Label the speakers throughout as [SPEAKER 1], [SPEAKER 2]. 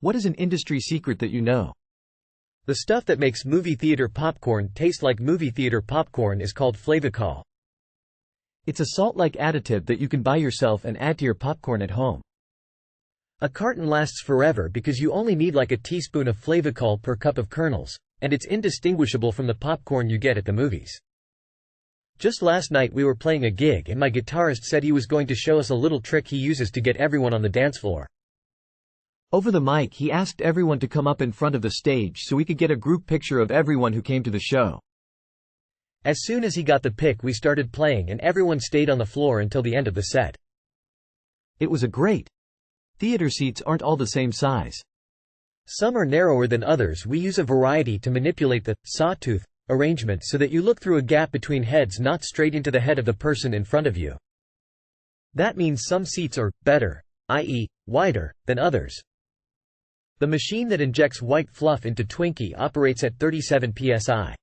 [SPEAKER 1] What is an industry secret that you know?
[SPEAKER 2] The stuff that makes movie theater popcorn taste like movie theater popcorn is called Flavicol.
[SPEAKER 1] It's a salt-like additive that you can buy yourself and add to your popcorn at home.
[SPEAKER 2] A carton lasts forever because you only need like a teaspoon of Flavicol per cup of kernels, and it's indistinguishable from the popcorn you get at the movies. Just last night we were playing a gig and my guitarist said he was going to show us a little trick he uses to get everyone on the dance floor.
[SPEAKER 1] Over the mic he asked everyone to come up in front of the stage so we could get a group picture of everyone who came to the show.
[SPEAKER 2] As soon as he got the pic we started playing and everyone stayed on the floor until the end of the set.
[SPEAKER 1] It was a great. Theater seats aren't all the same size.
[SPEAKER 2] Some are narrower than others. We use a variety to manipulate the sawtooth arrangement so that you look through a gap between heads, not straight into the head of the person in front of you. That means some seats are better, i.e., wider, than others. The machine that injects white fluff into Twinkie operates at 37 psi.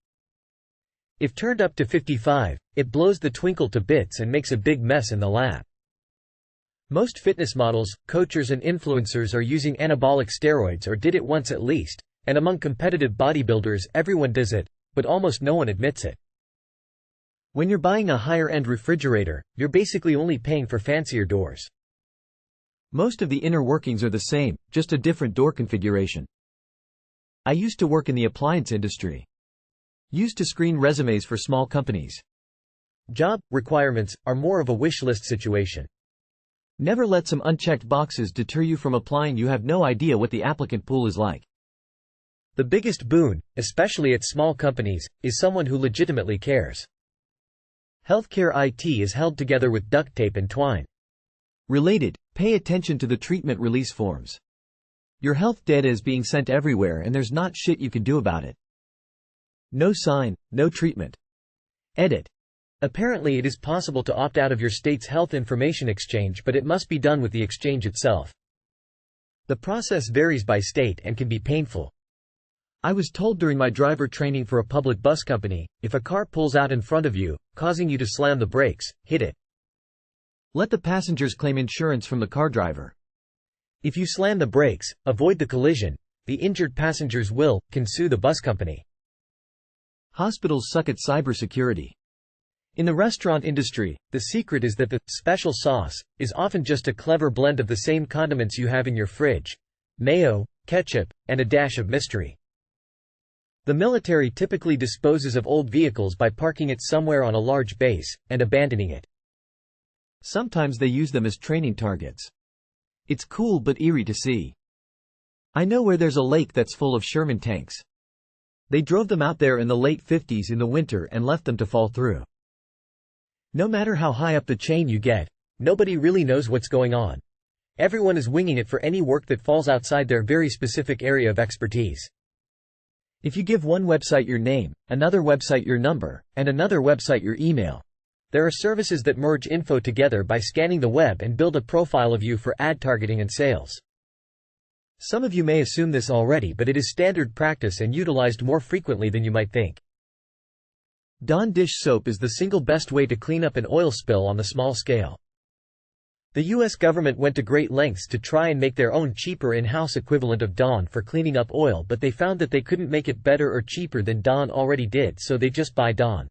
[SPEAKER 2] If turned up to 55, it blows the twinkle to bits and makes a big mess in the lab. Most fitness models, coachers and influencers are using anabolic steroids or did it once at least, and among competitive bodybuilders everyone does it, but almost no one admits it. When you're buying a higher-end refrigerator, you're basically only paying for fancier doors.
[SPEAKER 1] Most of the inner workings are the same, just a different door configuration. I used to work in the appliance industry. Used to screen resumes for small companies.
[SPEAKER 2] Job requirements are more of a wish list situation.
[SPEAKER 1] Never let some unchecked boxes deter you from applying. You have no idea what the applicant pool is like.
[SPEAKER 2] The biggest boon, especially at small companies, is someone who legitimately cares. Healthcare IT is held together with duct tape and twine.
[SPEAKER 1] Related, pay attention to the treatment release forms. Your health data is being sent everywhere and there's not shit you can do about it. No sign, no treatment. Edit. Apparently it is possible to opt out of your state's health information exchange, but it must be done with the exchange itself. The process varies by state and can be painful. I was told during my driver training for a public bus company, if a car pulls out in front of you, causing you to slam the brakes, hit it. Let the passengers claim insurance from the car driver.
[SPEAKER 2] If you slam the brakes, avoid the collision, the injured passengers can sue the bus company.
[SPEAKER 1] Hospitals suck at cybersecurity.
[SPEAKER 2] In the restaurant industry, the secret is that the special sauce is often just a clever blend of the same condiments you have in your fridge: mayo, ketchup, and a dash of mystery. The military typically disposes of old vehicles by parking it somewhere on a large base, and abandoning it.
[SPEAKER 1] Sometimes they use them as training targets. It's cool but eerie to see. I know where there's a lake that's full of Sherman tanks. They drove them out there in the late 50s in the winter and left them to fall through. No matter how high up the chain you get, nobody really knows what's going on. Everyone is winging it for any work that falls outside their very specific area of expertise. If you give one website your name, another website your number, and another website your email, there are services that merge info together by scanning the web and build a profile of you for ad targeting and sales. Some of you may assume this already, but it is standard practice and utilized more frequently than you might think. Dawn dish soap is the single best way to clean up an oil spill on the small scale. The US government went to great lengths to try and make their own cheaper in-house equivalent of Dawn for cleaning up oil, but they found that they couldn't make it better or cheaper than Dawn already did, so they just buy Dawn.